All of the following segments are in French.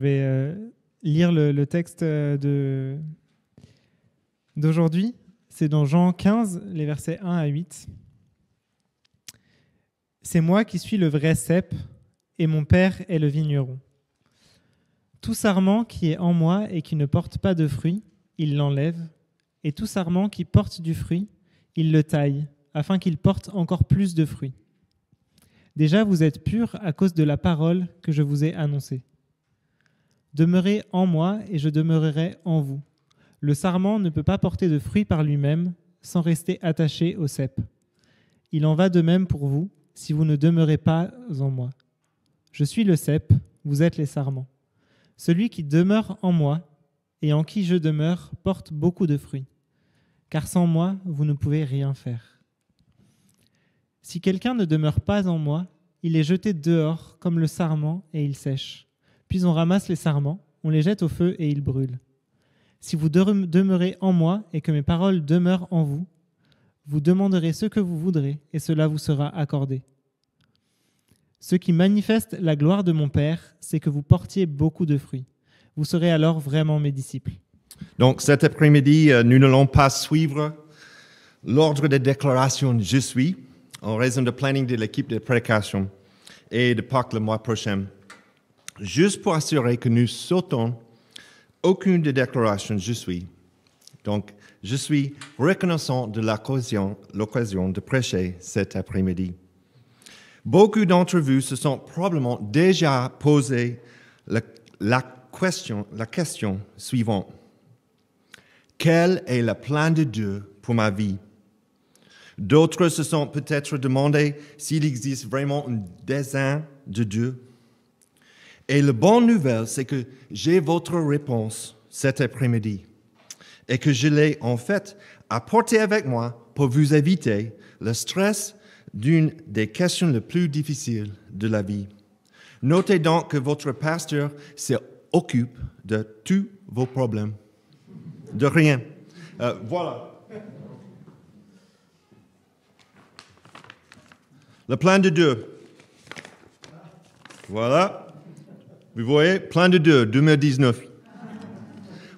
Je vais lire le texte d'aujourd'hui. C'est dans Jean 15, les versets 1 à 8. « C'est moi qui suis le vrai cep, et mon Père est le vigneron. Tout sarment qui est en moi et qui ne porte pas de fruit, il l'enlève, et tout sarment qui porte du fruit, il le taille, afin qu'il porte encore plus de fruits. Déjà, vous êtes purs à cause de la parole que je vous ai annoncée. Demeurez en moi et je demeurerai en vous. Le sarment ne peut pas porter de fruits par lui-même sans rester attaché au cep. Il en va de même pour vous si vous ne demeurez pas en moi. Je suis le cep, vous êtes les sarments. Celui qui demeure en moi et en qui je demeure porte beaucoup de fruits, car sans moi, vous ne pouvez rien faire. Si quelqu'un ne demeure pas en moi, il est jeté dehors comme le sarment et il sèche. Puis on ramasse les sarments, on les jette au feu et ils brûlent. Si vous demeurez en moi et que mes paroles demeurent en vous, vous demanderez ce que vous voudrez et cela vous sera accordé. Ce qui manifeste la gloire de mon Père, c'est que vous portiez beaucoup de fruits. Vous serez alors vraiment mes disciples. » Donc cet après-midi, nous n'allons pas suivre l'ordre de déclaration « Je suis » en raison du planning de l'équipe de prédication et de Pâques le mois prochain. Juste pour assurer que nous sautons aucune des déclarations « Je suis ». Donc, je suis reconnaissant de l'occasion de prêcher cet après-midi. Beaucoup d'entre vous se sont probablement déjà posé la question suivante. Quel est le plan de Dieu pour ma vie? D'autres se sont peut-être demandé s'il existe vraiment un dessein de Dieu. Et la bonne nouvelle, c'est que j'ai votre réponse cet après-midi et que je l'ai en fait apportée avec moi pour vous éviter le stress d'une des questions les plus difficiles de la vie. Notez donc que votre pasteur s'occupe de tous vos problèmes. De rien. Voilà. Le plan de Dieu. Voilà. Vous voyez, plan de Dieu, 2019.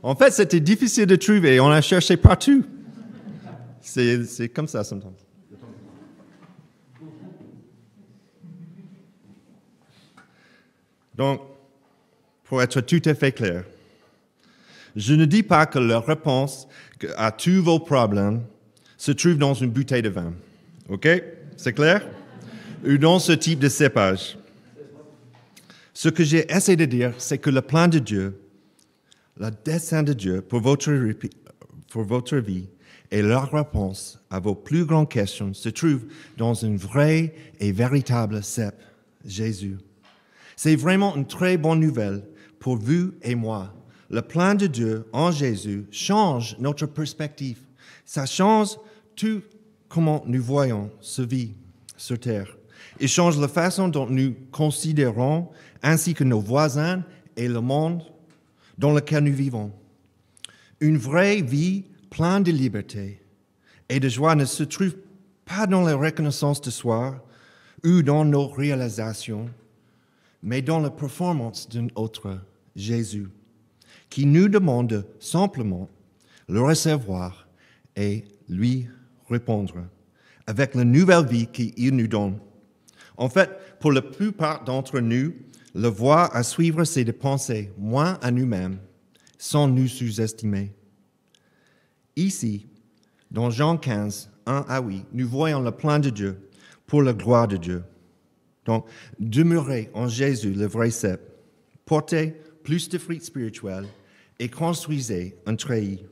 En fait, c'était difficile de trouver. On a cherché partout. C'est comme ça, sometimes. Donc, pour être tout à fait clair, je ne dis pas que la réponse à tous vos problèmes se trouve dans une bouteille de vin. OK? C'est clair? Ou dans ce type de cépage. Ce que j'ai essayé de dire, c'est que le plan de Dieu, le dessein de Dieu pour votre vie et la réponse à vos plus grandes questions se trouve dans une vraie et véritable cep, Jésus. C'est vraiment une très bonne nouvelle pour vous et moi. Le plan de Dieu en Jésus change notre perspective. Ça change tout comment nous voyons ce vie sur terre. Il change la façon dont nous considérons ainsi que nos voisins et le monde dans lequel nous vivons. Une vraie vie pleine de liberté et de joie ne se trouve pas dans la reconnaissance de soi ou dans nos réalisations, mais dans la performance d'un autre, Jésus, qui nous demande simplement le recevoir et lui répondre avec la nouvelle vie qu'il nous donne. En fait, pour la plupart d'entre nous, la voie à suivre, c'est de penser moins à nous-mêmes, sans nous sous-estimer. Ici, dans Jean 15, 1 à 8, nous voyons le plan de Dieu pour la gloire de Dieu. Donc, demeurez en Jésus, le vrai cep, portez plus de fruits spirituels et construisez un treillis.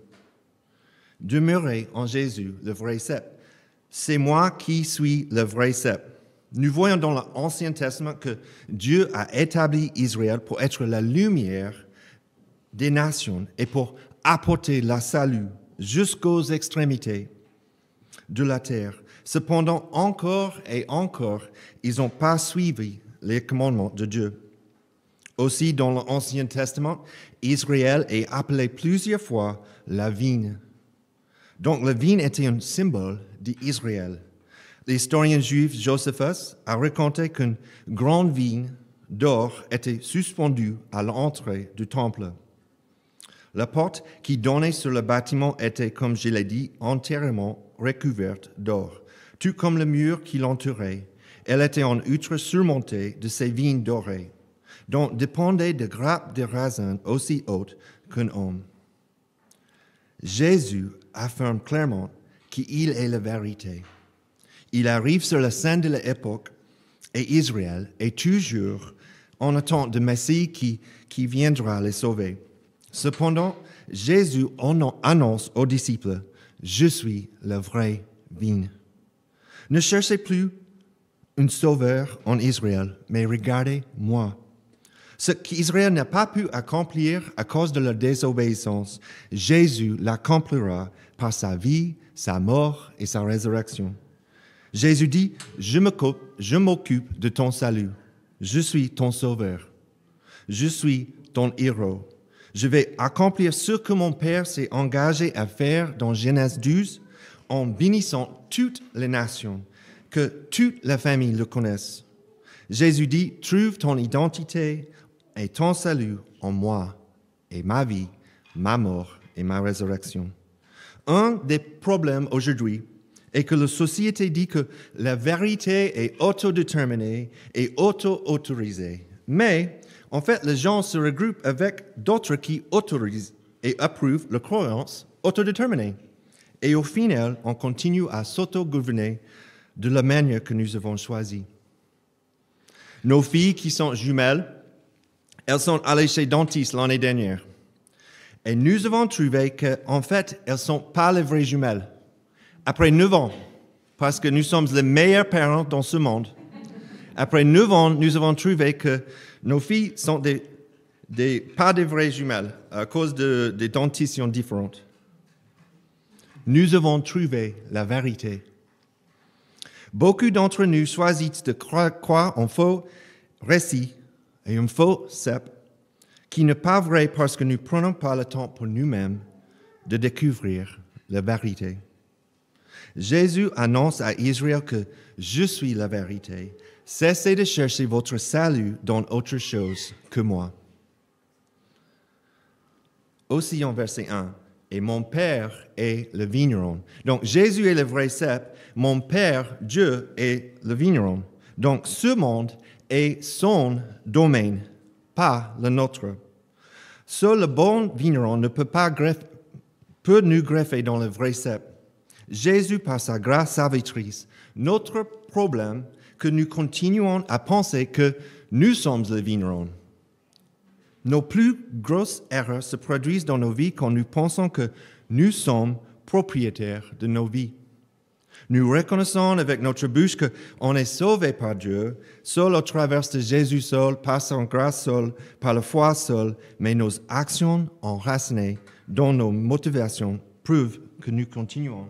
Demeurez en Jésus, le vrai cep. C'est moi qui suis le vrai cep. Nous voyons dans l'Ancien Testament que Dieu a établi Israël pour être la lumière des nations et pour apporter la salut jusqu'aux extrémités de la terre. Cependant, encore et encore, ils n'ont pas suivi les commandements de Dieu. Aussi, dans l'Ancien Testament, Israël est appelé plusieurs fois la vigne. Donc, la vigne était un symbole d'Israël. L'historien juif Joséphus a raconté qu'une grande vigne d'or était suspendue à l'entrée du temple. La porte qui donnait sur le bâtiment était, comme je l'ai dit, entièrement recouverte d'or, tout comme le mur qui l'entourait. Elle était en outre surmontée de ces vignes dorées, dont dépendaient des grappes de raisin aussi hautes qu'un homme. Jésus affirme clairement qu'il est la vérité. Il arrive sur la scène de l'époque et Israël est toujours en attente de Messie qui viendra les sauver. Cependant, Jésus annonce aux disciples, « Je suis la vraie vigne. » Ne cherchez plus un sauveur en Israël, mais regardez moi. Ce qu'Israël n'a pas pu accomplir à cause de leur désobéissance, Jésus l'accomplira par sa vie, sa mort et sa résurrection. Jésus dit, je m'occupe de ton salut. Je suis ton sauveur. Je suis ton héros. Je vais accomplir ce que mon Père s'est engagé à faire dans Genèse 12 en bénissant toutes les nations, que toute la famille le connaisse. Jésus dit, trouve ton identité et ton salut en moi et ma vie, ma mort et ma résurrection. Un des problèmes aujourd'hui est que la société dit que la vérité est autodéterminée et auto-autorisée. Mais, en fait, les gens se regroupent avec d'autres qui autorisent et approuvent la croyance autodéterminée. Et au final, on continue à s'auto-gouverner de la manière que nous avons choisie. Nos filles qui sont jumelles, elles sont allées chez le dentiste l'année dernière. Et nous avons trouvé qu'en fait, elles ne sont pas les vraies jumelles. Après 9 ans, parce que nous sommes les meilleurs parents dans ce monde, après 9 ans, nous avons trouvé que nos filles sont pas des vraies jumelles à cause des dentitions différentes. Nous avons trouvé la vérité. Beaucoup d'entre nous choisissent de croire en faux récits et un faux cep qui n'est pas vrai parce que nous ne prenons pas le temps pour nous-mêmes de découvrir la vérité. Jésus annonce à Israël que « Je suis la vérité. Cessez de chercher votre salut dans autre chose que moi. » Aussi en verset 1, « Et mon Père est le vigneron. » Donc Jésus est le vrai cep, mon Père, Dieu, est le vigneron. Donc ce monde est son domaine, pas le nôtre. Seul le bon vigneron ne peut nous greffer dans le vrai cep. Jésus, par sa grâce salvatrice, notre problème, que nous continuons à penser que nous sommes le vigneron. Nos plus grosses erreurs se produisent dans nos vies quand nous pensons que nous sommes propriétaires de nos vies. Nous reconnaissons avec notre bouche qu'on est sauvé par Dieu, seul au travers de Jésus seul, par son grâce seule, par la foi seule, mais nos actions enracinées dans nos motivations prouvent que nous continuons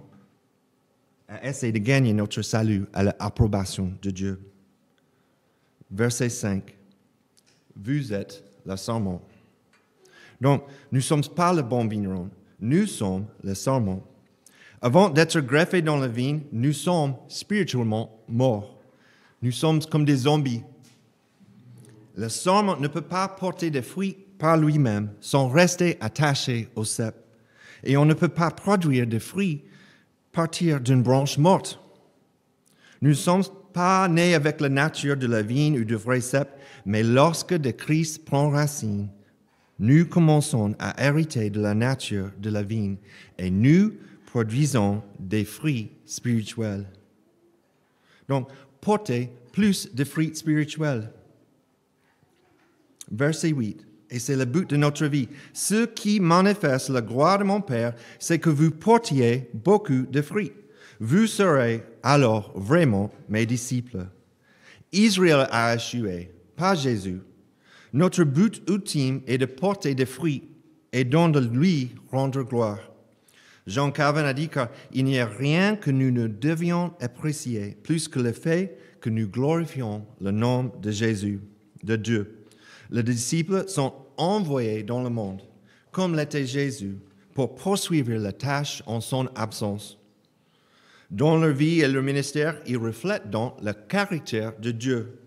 à essayer de gagner notre salut à l'approbation de Dieu. Verset 5. Vous êtes le sarment. Donc, nous ne sommes pas le bon vigneron, nous sommes le sarment. Avant d'être greffés dans la vigne, nous sommes spirituellement morts. Nous sommes comme des zombies. Le sarment ne peut pas porter de fruits par lui-même sans rester attaché au cep. Et on ne peut pas produire de fruits partir d'une branche morte. Nous ne sommes pas nés avec la nature de la vigne ou du vrai cep, mais lorsque le Christ prend racine, nous commençons à hériter de la nature de la vigne et nous produisons des fruits spirituels. Donc, portez plus de fruits spirituels. Verset 8. Et c'est le but de notre vie. Ce qui manifeste la gloire de mon Père, c'est que vous portiez beaucoup de fruits. Vous serez alors vraiment mes disciples. Israël a échoué, pas Jésus. Notre but ultime est de porter des fruits et de lui rendre gloire. Jean Calvin a dit qu'il n'y a rien que nous ne devions apprécier plus que le fait que nous glorifions le nom de Jésus, de Dieu. Les disciples sont envoyés dans le monde, comme l'était Jésus, pour poursuivre la tâche en son absence. Dans leur vie et leur ministère, ils reflètent donc le caractère de Dieu.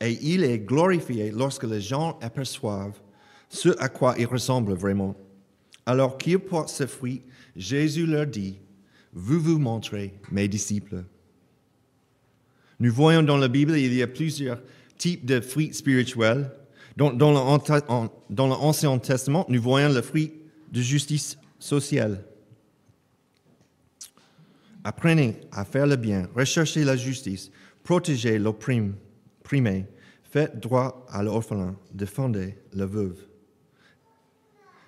Et il est glorifié lorsque les gens aperçoivent ce à quoi il ressemble vraiment. Alors qu'ils portent ce fruit, Jésus leur dit, « Vous vous montrez mes disciples. » Nous voyons dans la Bible, il y a plusieurs types de fruits spirituels. Dans l'Ancien Testament, nous voyons le fruit de justice sociale. Apprenez à faire le bien, recherchez la justice, protégez l'opprimé, faites droit à l'orphelin, défendez la veuve.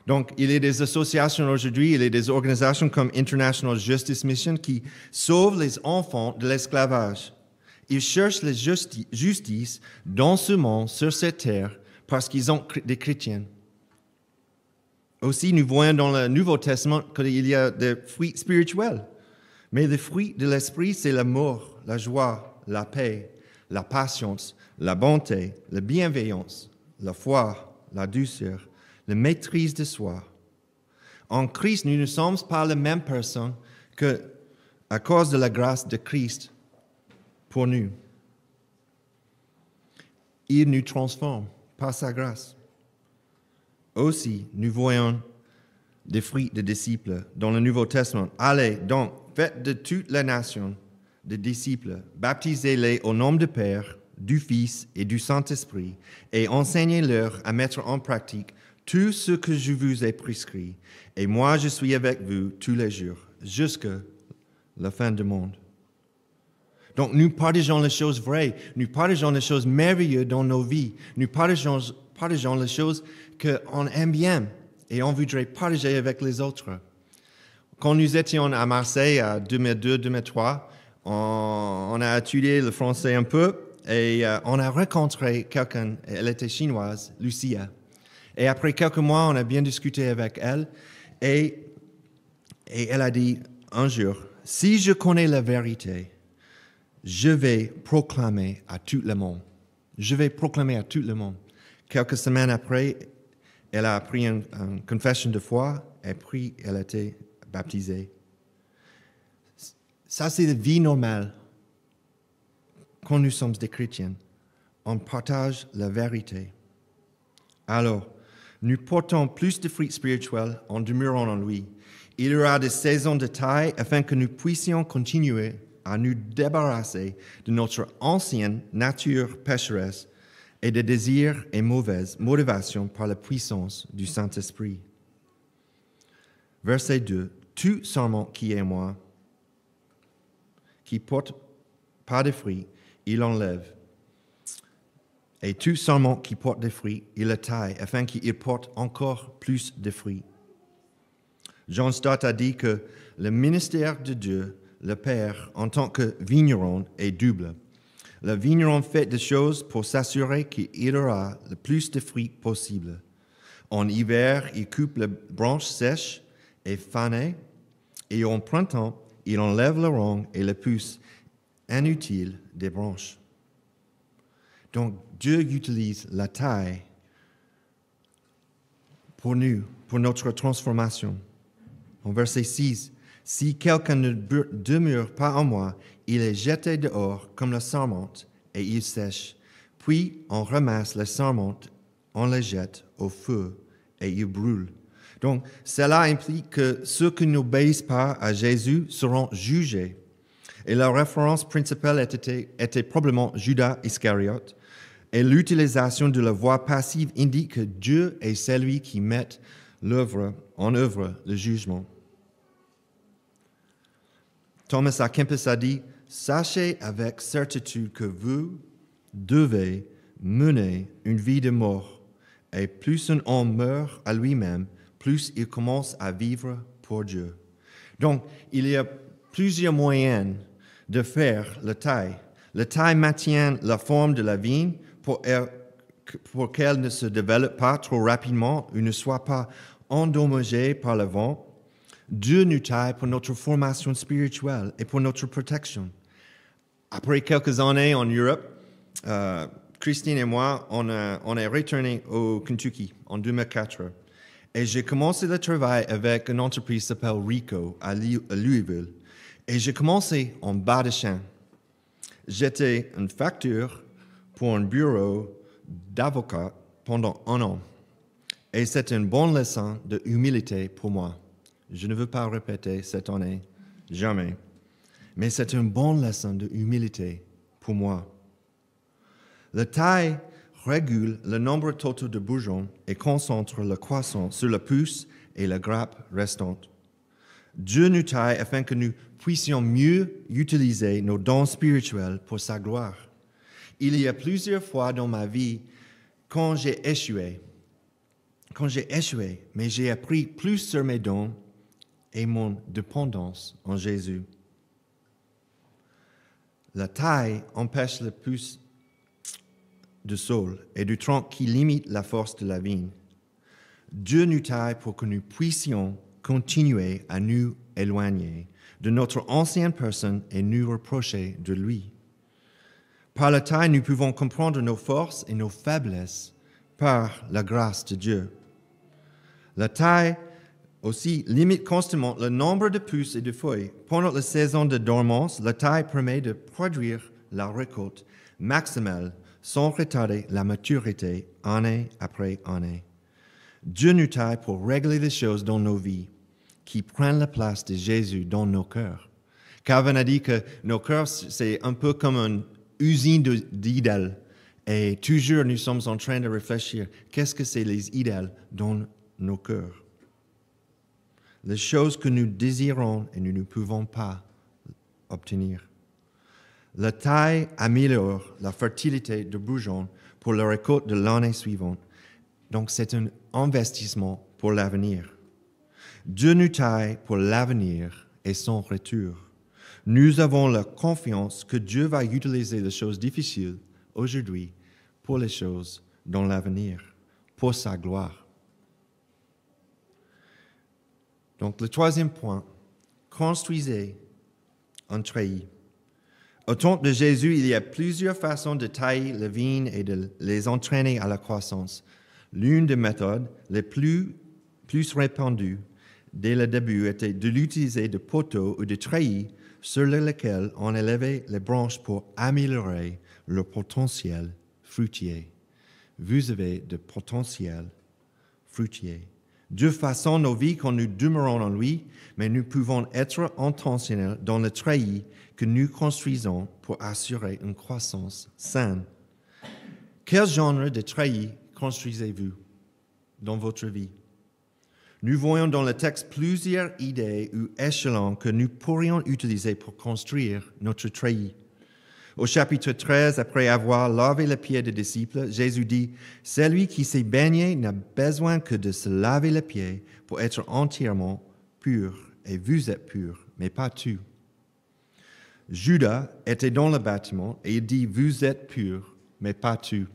Donc, il y a des associations aujourd'hui, il y a des organisations comme International Justice Mission qui sauvent les enfants de l'esclavage. Ils cherchent la justice dans ce monde, sur cette terre, parce qu'ils sont des chrétiens. Aussi, nous voyons dans le Nouveau Testament qu'il y a des fruits spirituels. Mais le fruit de l'esprit, c'est l'amour, la joie, la paix, la patience, la bonté, la bienveillance, la foi, la douceur, la maîtrise de soi. En Christ, nous ne sommes pas la même personne qu'à cause de la grâce de Christ pour nous. Il nous transforme par sa grâce. Aussi, nous voyons des fruits de disciples dans le Nouveau Testament. Allez, donc, faites de toutes les nations des disciples, baptisez-les au nom du Père, du Fils et du Saint-Esprit, et enseignez-leur à mettre en pratique tout ce que je vous ai prescrit. Et moi, je suis avec vous tous les jours, jusqu'à la fin du monde. Donc, nous partageons les choses vraies, nous partageons les choses merveilleuses dans nos vies, nous partageons les choses qu'on aime bien et on voudrait partager avec les autres. Quand nous étions à Marseille en 2002-2003, on a étudié le français un peu et on a rencontré quelqu'un, elle était chinoise, Lucia. Et après quelques mois, on a bien discuté avec elle et elle a dit un jour, « Si je connais la vérité, je vais proclamer à tout le monde. Je vais proclamer à tout le monde. » Quelques semaines après, elle a pris une confession de foi et puis elle a été baptisée. Ça, c'est la vie normale. Quand nous sommes des chrétiens, on partage la vérité. Alors, nous portons plus de fruits spirituels en demeurant en lui. Il y aura des saisons de taille afin que nous puissions continuer à nous débarrasser de notre ancienne nature pécheresse et des désirs et mauvaises motivations par la puissance du Saint-Esprit. Verset 2. Tout sarment qui est moi, qui porte pas de fruits, il enlève. Et tout sarment qui porte des fruits, il le taille, afin qu'il porte encore plus de fruits. John Stott a dit que le ministère de Dieu, le Père, en tant que vigneron, est double. Le vigneron fait des choses pour s'assurer qu'il aura le plus de fruits possible. En hiver, il coupe les branches sèches et fanées, et en printemps, il enlève le rang et les pousses inutiles des branches. Donc, Dieu utilise la taille pour nous, pour notre transformation. En verset 6, « Si quelqu'un ne demeure pas en moi, il est jeté dehors comme la sarmente et il sèche. Puis on ramasse les sarmentes, on les jette au feu et ils brûlent. » Donc, cela implique que ceux qui n'obéissent pas à Jésus seront jugés. Et la référence principale était probablement Judas Iscariote. Et l'utilisation de la voix passive indique que Dieu est celui qui met en œuvre le jugement. Thomas à Kempis a dit, « Sachez avec certitude que vous devez mener une vie de mort. Et plus un homme meurt à lui-même, plus il commence à vivre pour Dieu. » Donc, il y a plusieurs moyens de faire la taille. La taille maintient la forme de la vigne pour qu'elle ne se développe pas trop rapidement ou ne soit pas endommagée par le vent. Dieu nous taille pour notre formation spirituelle et pour notre protection. Après quelques années en Europe, Christine et moi, on est retournés au Kentucky en 2004. Et j'ai commencé le travail avec une entreprise qui s'appelle Rico à Louisville. Et j'ai commencé en bas de champ. J'étais une facture pour un bureau d'avocat pendant 1 an. Et c'est une bonne leçon de humilité pour moi. Je ne veux pas répéter cette année, jamais. Mais c'est une bonne leçon de humilité pour moi. La taille régule le nombre total de bourgeons et concentre la croissance sur le pouce et la grappe restante. Dieu nous taille afin que nous puissions mieux utiliser nos dons spirituels pour sa gloire. Il y a plusieurs fois dans ma vie quand j'ai échoué, mais j'ai appris plus sur mes dons et mon dépendance en Jésus. La taille empêche le pouce du sol et du tronc qui limite la force de la vigne. Dieu nous taille pour que nous puissions continuer à nous éloigner de notre ancienne personne et nous reprocher de lui. Par la taille, nous pouvons comprendre nos forces et nos faiblesses par la grâce de Dieu. La taille aussi limite constamment le nombre de pousses et de feuilles. Pendant la saison de dormance, la taille permet de produire la récolte maximale sans retarder la maturité année après année. Dieu nous taille pour régler les choses dans nos vies qui prennent la place de Jésus dans nos cœurs. Calvin a dit que nos cœurs, c'est un peu comme une usine d'idéaux. Et toujours, nous sommes en train de réfléchir, qu'est-ce que c'est les idéaux dans nos cœurs? Les choses que nous désirons et nous ne pouvons pas obtenir. La taille améliore la fertilité de bourgeons pour la récolte de l'année suivante. Donc, c'est un investissement pour l'avenir. Dieu nous taille pour l'avenir et son retour. Nous avons la confiance que Dieu va utiliser les choses difficiles aujourd'hui pour les choses dans l'avenir, pour sa gloire. Donc, le troisième point, construisez un treillis. Au temps de Jésus, il y a plusieurs façons de tailler les vignes et de les entraîner à la croissance. L'une des méthodes les plus répandues dès le début était de l'utiliser de poteaux ou de treillis sur lesquels on élevait les branches pour améliorer leur potentiel fruitier. Vous avez de potentiel fruitier. Dieu façonne nos vies quand nous demeurons en lui, mais nous pouvons être intentionnels dans le treillis que nous construisons pour assurer une croissance saine. Quel genre de treillis construisez-vous dans votre vie? Nous voyons dans le texte plusieurs idées ou échelons que nous pourrions utiliser pour construire notre treillis. Au chapitre 13, après avoir lavé les pieds des disciples, Jésus dit « Celui qui s'est baigné n'a besoin que de se laver les pieds pour être entièrement pur, et vous êtes purs, mais pas tous. » Judas était dans le bâtiment et il dit « Vous êtes purs, mais pas tous. »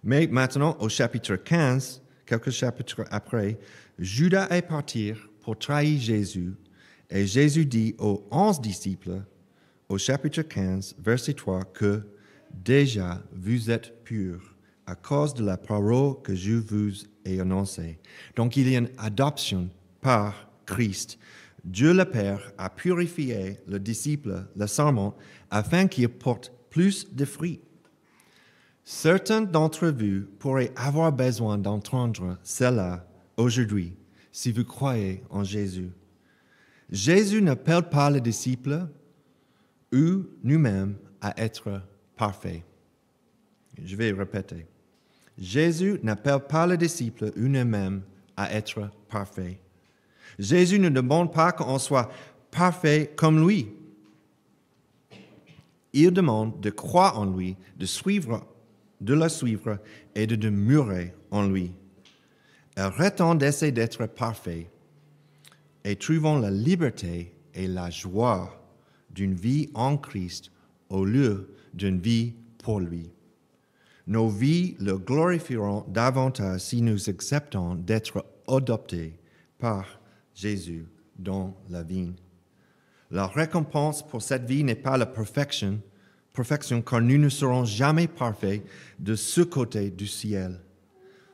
Mais maintenant, au chapitre 15, quelques chapitres après, Judas est parti pour trahir Jésus, et Jésus dit aux 11 disciples, au chapitre 15, verset 3, que déjà vous êtes purs à cause de la parole que je vous ai annoncée. Donc il y a une adoption par Christ. Dieu le Père a purifié le disciple, le serment, afin qu'il porte plus de fruits. Certains d'entre vous pourraient avoir besoin d'entendre cela aujourd'hui, si vous croyez en Jésus. Jésus n'appelle pas les disciples ou nous-mêmes à être parfaits. Je vais répéter. Jésus n'appelle pas les disciples ou nous-mêmes à être parfaits. Jésus ne demande pas qu'on soit parfait comme lui. Il demande de croire en lui, de le suivre et de demeurer en lui. Arrêtons d'essayer d'être parfaits et trouvons la liberté et la joie d'une vie en Christ au lieu d'une vie pour lui. Nos vies le glorifieront davantage si nous acceptons d'être adoptés par Jésus dans la vie. La récompense pour cette vie n'est pas la perfection, car nous ne serons jamais parfaits de ce côté du ciel.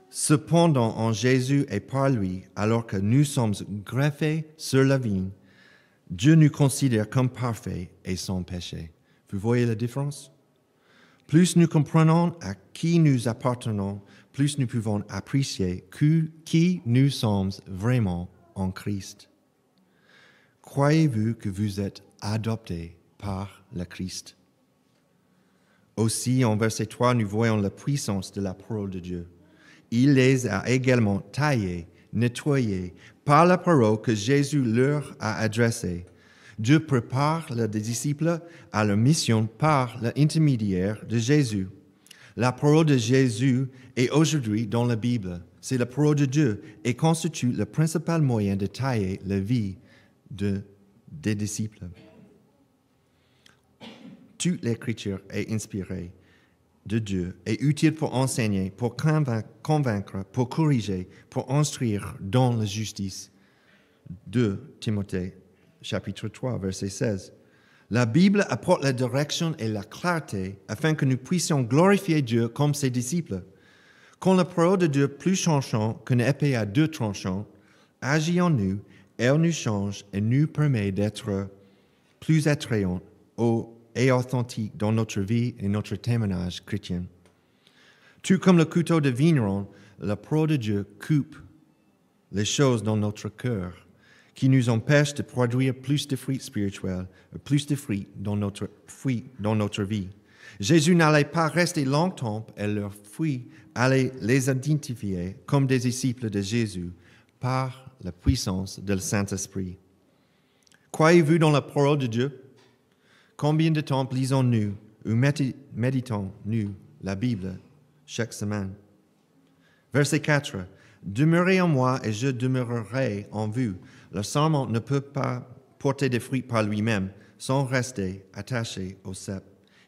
Cependant, en Jésus et par lui, alors que nous sommes greffés sur la vigne, Dieu nous considère comme parfaits et sans péché. Vous voyez la différence? Plus nous comprenons à qui nous appartenons, plus nous pouvons apprécier qui nous sommes vraiment en Christ. Croyez-vous que vous êtes adoptés par le Christ? Aussi, en verset 3, nous voyons la puissance de la parole de Dieu. Il les a également taillés, nettoyés par la parole que Jésus leur a adressée. Dieu prépare les disciples à leur mission par l'intermédiaire de Jésus. La parole de Jésus est aujourd'hui dans la Bible. C'est la parole de Dieu et constitue le principal moyen de tailler la vie des disciples. Toute l'écriture est inspirée de Dieu et utile pour enseigner, pour convaincre, pour corriger, pour instruire dans la justice. 2 Timothée, chapitre 3, verset 16. La Bible apporte la direction et la clarté afin que nous puissions glorifier Dieu comme ses disciples. Quand la parole de Dieu, plus changeante qu'une épée à deux tranchants, agit en nous, elle nous change et nous permet d'être plus attrayants et authentiques dans notre vie et notre témoignage chrétien. Tout comme le couteau de vigneron, la parole de Dieu coupe les choses dans notre cœur qui nous empêchent de produire plus de fruits spirituels, plus de fruits dans notre vie. Jésus n'allait pas rester longtemps et leurs fruits allaient les identifier comme des disciples de Jésus par la puissance du Saint-Esprit. Croyez-vous dans la parole de Dieu? Combien de temps lisons-nous ou méditons-nous la Bible chaque semaine? Verset 4. Demeurez en moi et je demeurerai en vous. Le sarment ne peut pas porter des fruits par lui-même sans rester attaché au cep.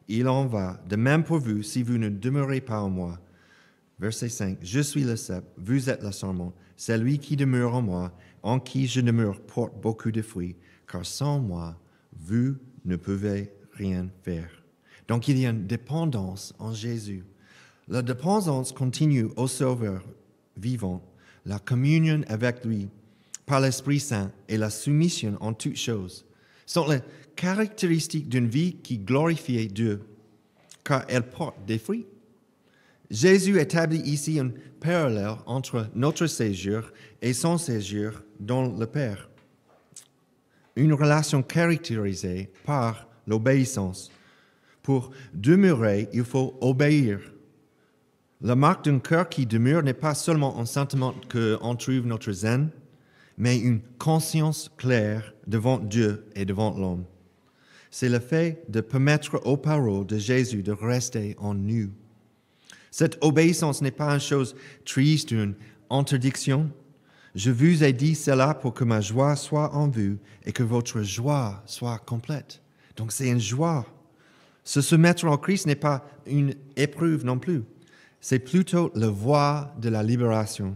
Il en va de même pour vous si vous ne demeurez pas en moi. Verset 5. Je suis le cep, vous êtes le sarment. Celui qui demeure en moi, en qui je demeure, porte beaucoup de fruits, car sans moi, vous ne pouvez rien faire. Donc il y a une dépendance en Jésus. La dépendance continue au Sauveur vivant, la communion avec lui par l'Esprit Saint et la soumission en toutes choses sont les caractéristiques d'une vie qui glorifie Dieu, car elle porte des fruits. Jésus établit ici un parallèle entre notre séjour et son séjour dans le Père. Une relation caractérisée par l'obéissance. Pour demeurer, il faut obéir. La marque d'un cœur qui demeure n'est pas seulement un sentiment qu'on trouve notre zen, mais une conscience claire devant Dieu et devant l'homme. C'est le fait de permettre aux paroles de Jésus de rester en nous. Cette obéissance n'est pas une chose triste ou une interdiction. Je vous ai dit cela pour que ma joie soit en vous et que votre joie soit complète. Donc c'est une joie. Se mettre en Christ n'est pas une épreuve non plus. C'est plutôt la voie de la libération.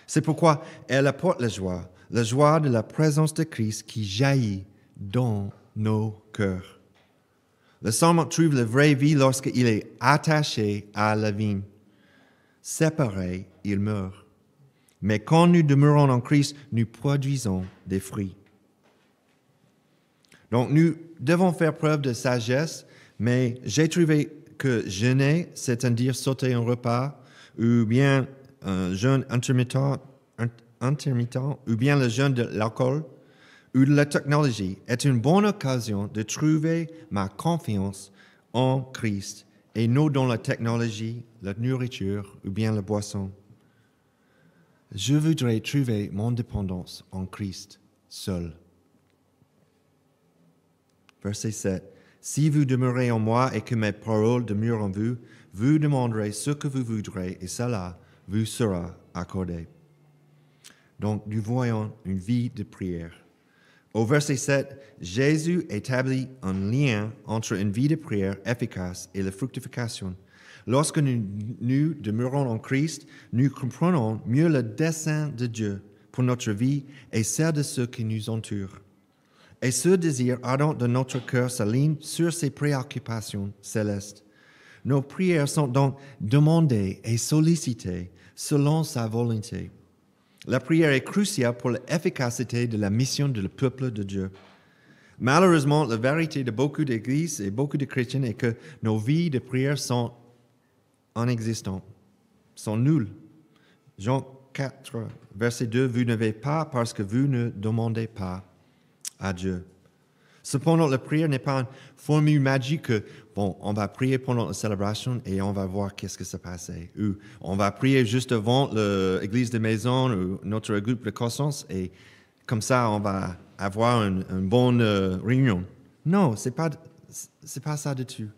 C'est pourquoi elle apporte la joie de la présence de Christ qui jaillit dans nos cœurs. Le sarment trouve la vraie vie lorsqu'il est attaché à la vigne. Séparé, il meurt. Mais quand nous demeurons en Christ, nous produisons des fruits. Donc nous devons faire preuve de sagesse, mais j'ai trouvé que jeûner, c'est-à-dire sauter un repas, ou bien un jeûne intermittent, ou bien le jeûne de l'alcool, ou de la technologie, est une bonne occasion de trouver ma confiance en Christ et non dans la technologie, la nourriture ou bien la boisson. Je voudrais trouver mon dépendance en Christ seul. Verset 7. Si vous demeurez en moi et que mes paroles demeurent en vous, vous demanderez ce que vous voudrez et cela vous sera accordé. Donc, nous voyons une vie de prière. Au verset 7, Jésus établit un lien entre une vie de prière efficace et la fructification. Lorsque nous demeurons en Christ, nous comprenons mieux le dessein de Dieu pour notre vie et celle de ceux qui nous entourent. Et ce désir ardent de notre cœur s'aligne sur ses préoccupations célestes. Nos prières sont donc demandées et sollicitées selon sa volonté. La prière est cruciale pour l'efficacité de la mission du peuple de Dieu. Malheureusement, la vérité de beaucoup d'églises et beaucoup de chrétiens est que nos vies de prière sont inexistantes, sont nulles. Jean 4, verset 2, vous n'avez pas parce que vous ne demandez pas à Dieu. Cependant, la prière n'est pas une formule magique que, on va prier pendant la célébration et on va voir qu'est-ce que ça passe. Ou on va prier juste avant l'église de maison ou notre groupe de croissance et comme ça, on va avoir une bonne réunion. Non, c'est pas ça du tout.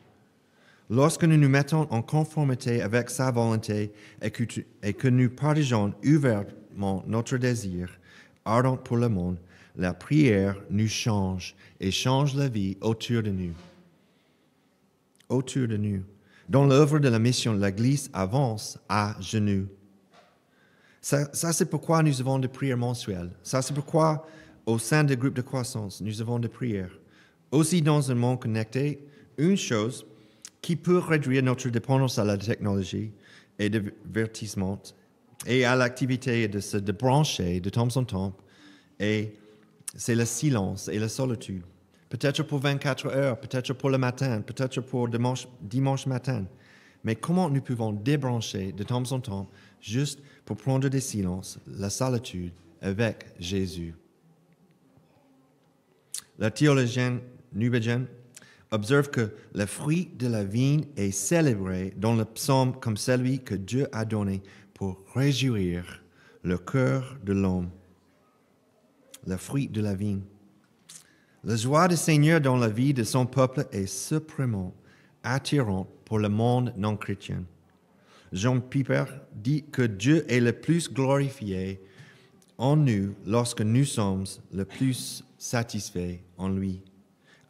Lorsque nous nous mettons en conformité avec sa volonté et que nous partageons ouvertement notre désir ardent pour le monde, la prière nous change et change la vie autour de nous. Autour de nous. Dans l'œuvre de la mission, l'Église avance à genoux. Ça c'est pourquoi nous avons des prières mensuelles. Ça, c'est pourquoi, au sein des groupes de croissance, nous avons des prières. Aussi, dans un monde connecté, une chose qui peut réduire notre dépendance à la technologie et de divertissement et à l'activité de se débrancher de temps en temps, et c'est le silence et la solitude. Peut-être pour 24 heures, peut-être pour le matin, peut-être pour dimanche matin. Mais comment nous pouvons débrancher de temps en temps juste pour prendre des silences, la solitude avec Jésus? La théologienne Nubédienne observe que le fruit de la vigne est célébré dans le psaume comme celui que Dieu a donné pour réjouir le cœur de l'homme. Le fruit de la vigne. La joie du Seigneur dans la vie de son peuple est suprêmement attirante pour le monde non chrétien. John Piper dit que Dieu est le plus glorifié en nous lorsque nous sommes le plus satisfaits en lui.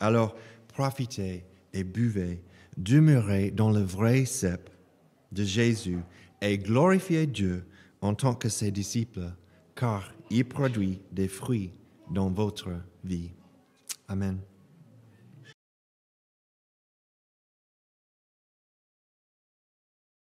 Alors, profitez et buvez, demeurez dans le vrai cep de Jésus et glorifiez Dieu en tant que ses disciples, car il produit des fruits dans votre vie. Amen.